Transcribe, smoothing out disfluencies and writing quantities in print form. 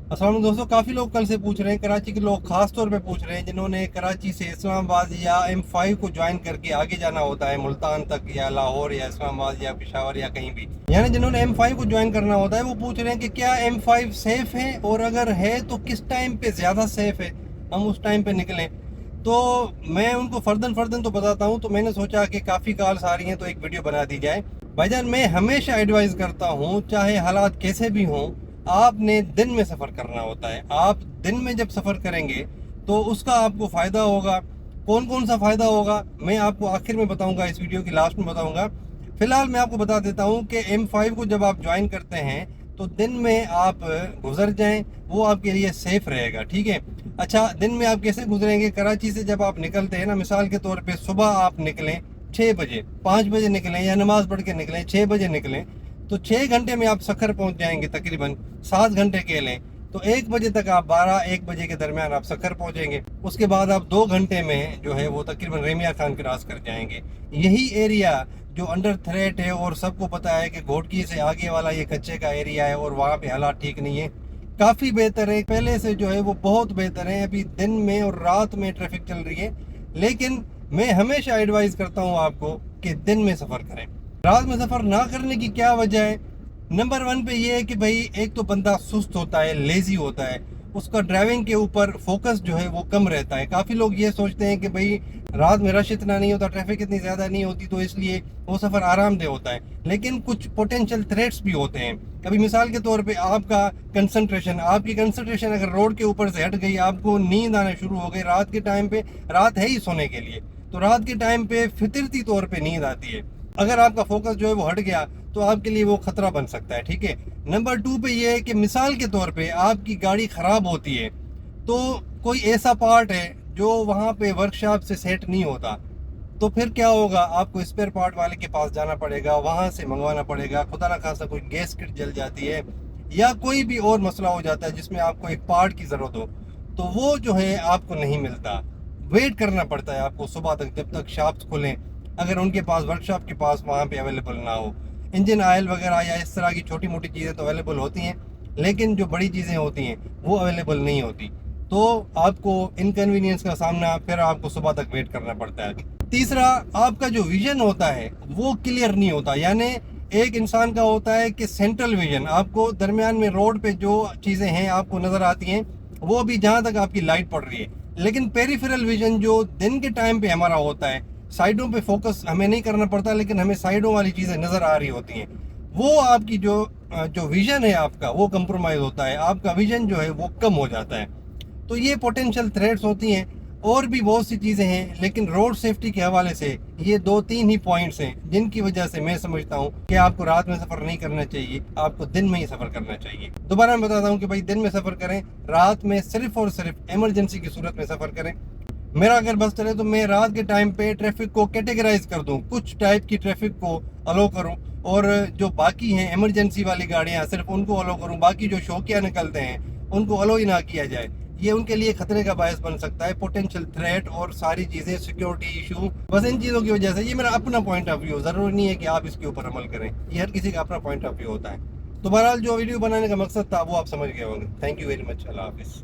अस्सलाम वालेकुम दोस्तों, काफ़ी लोग कल से पूछ रहे हैं, कराची के लोग खास तौर पे पूछ रहे हैं जिन्होंने कराची से इस्लामाबाद या M5 को ज्वाइन करके आगे जाना होता है मुल्तान तक या लाहौर या इस्लामाबाद या पेशावर या कहीं भी, यानी जिन्होंने M5 को ज्वाइन करना होता है वो पूछ रहे हैं कि क्या M5 सेफ है, और अगर है तो किस टाइम पे ज़्यादा सेफ है, हम उस टाइम पे निकलें। तो मैं उनको फर्दन तो बताता हूँ। तो मैंने सोचा कि काफ़ी कॉल्स आ रही हैं तो एक वीडियो बना दी जाए। भाईजान, मैं हमेशा एडवाइस करता हूँ, चाहे हालात कैसे भी हों, आपने दिन में सफ़र करना होता है। आप दिन में जब सफ़र करेंगे तो उसका आपको फ़ायदा होगा। कौन कौन सा फ़ायदा होगा मैं आपको आखिर में बताऊंगा, इस वीडियो की लास्ट में बताऊंगा। फ़िलहाल मैं आपको बता देता हूं कि M5 को जब आप ज्वाइन करते हैं तो दिन में आप गुजर जाएं, वो आपके लिए सेफ़ रहेगा, ठीक है। अच्छा, दिन में आप कैसे गुजरेंगे? कराची से जब आप निकलते हैं ना, मिसाल के तौर पे सुबह आप निकलें 6 बजे, 5 बजे निकलें या नमाज़ पढ़ के निकलें, 6 बजे निकलें, तो 6 घंटे में आप सखर पहुंच जाएंगे। तकरीबन 7 घंटे के लें तो 1 बजे तक आप 12-1 बजे के दरमियान आप सखर पहुंचेंगे। उसके बाद आप 2 घंटे में जो है वो तकरीबन रेमिया खान क्रॉस कर जाएंगे। यही एरिया जो अंडर थ्रेट है, और सबको पता है कि घोटकी से आगे वाला ये कच्चे का एरिया है और वहाँ पे हालात ठीक नहीं है। काफ़ी बेहतर है, पहले से जो है वो बहुत बेहतर है। अभी दिन में और रात में ट्रैफिक चल रही है, लेकिन मैं हमेशा एडवाइस करता हूँ आपको कि दिन में सफ़र करें। रात में सफ़र ना करने की क्या वजह है? नंबर वन पे ये है कि भाई एक तो बंदा सुस्त होता है, लेज़ी होता है, उसका ड्राइविंग के ऊपर फोकस जो है वो कम रहता है। काफ़ी लोग ये सोचते हैं कि भाई रात में रश इतना नहीं होता, ट्रैफिक इतनी ज़्यादा नहीं होती, तो इसलिए वो सफ़र आरामदेह होता है। लेकिन कुछ पोटेंशियल थ्रेट्स भी होते हैं। अभी मिसाल के तौर पे आपका आपकी कंसंट्रेशन अगर रोड के ऊपर से हट गई, आपको नींद आना शुरू हो गई रात के टाइम पे, रात है ही सोने के लिए, तो रात के टाइम पे फितरती तौर पे नींद आती है। अगर आपका फोकस जो है वो हट गया तो आपके लिए वो खतरा बन सकता है, ठीक है। नंबर टू पे ये है कि मिसाल के तौर पे आपकी गाड़ी ख़राब होती है, तो कोई ऐसा पार्ट है जो वहाँ पे वर्कशॉप से सेट नहीं होता, तो फिर क्या होगा? आपको स्पेयर पार्ट वाले के पास जाना पड़ेगा, वहाँ से मंगवाना पड़ेगा। खुदा ना खासा कोई गैस किट जल जाती है या कोई भी और मसला हो जाता है जिसमें आपको एक पार्ट की ज़रूरत हो, तो वो जो है आपको नहीं मिलता। वेट करना पड़ता है आपको सुबह तक, जब तक शॉप्स खुलें, अगर उनके पास वर्कशॉप के पास वहाँ पे अवेलेबल ना हो। इंजन ऑयल वगैरह या इस तरह की छोटी मोटी चीज़ें तो अवेलेबल होती हैं, लेकिन जो बड़ी चीज़ें होती हैं वो अवेलेबल नहीं होती, तो आपको इनकन्वीनियंस का सामना फिर आपको सुबह तक वेट करना पड़ता है। तीसरा, आपका जो विजन होता है वो क्लियर नहीं होता। यानी एक इंसान का होता है कि सेंट्रल विजन, आपको दरमियान में रोड पे जो चीज़ें हैं आपको नज़र आती हैं, वो भी जहाँ तक आपकी लाइट पड़ रही है। लेकिन पेरिफेरल विजन जो दिन के टाइम पे हमारा होता है, साइडों पे फोकस हमें नहीं करना पड़ता, लेकिन हमें साइडों वाली चीज़ें नज़र आ रही होती हैं, वो आपकी जो जो विजन है आपका वो कंप्रोमाइज़ होता है, आपका विजन जो है वो कम हो जाता है। तो ये पोटेंशियल थ्रेट्स होती हैं। और भी बहुत सी चीज़ें हैं, लेकिन रोड सेफ्टी के हवाले से ये 2-3 ही पॉइंट्स हैं जिनकी वजह से मैं समझता हूँ कि आपको रात में सफ़र नहीं करना चाहिए, आपको दिन में ही सफ़र करना चाहिए। दोबारा मैं बताता हूँ कि भाई दिन में सफ़र करें, रात में सिर्फ और सिर्फ इमरजेंसी की सूरत में सफ़र करें। मेरा अगर बस चले तो मैं रात के टाइम पे ट्रैफिक को कैटेगराइज कर दूँ, कुछ टाइप की ट्रैफिक को अलो करूँ, और जो बाकी हैं इमरजेंसी वाली गाड़ियाँ सिर्फ उनको अलो करूँ, बाकी जो शौकिया निकलते हैं उनको अलो ही ना किया जाए। ये उनके लिए खतरे का बायस बन सकता है, पोटेंशियल थ्रेट और सारी चीज़ें, सिक्योरिटी इशू, बस इन चीज़ों की वजह से। ये मेरा अपना पॉइंट ऑफ व्यू, ज़रूरी नहीं है कि आप इसके ऊपर अमल करें, ये हर किसी का अपना पॉइंट ऑफ व्यू होता है। तो बहरहाल जो वीडियो बनाने का मकसद था वो आप समझ गए होंगे। थैंक यू वेरी मच, अल्लाह हाफिज़।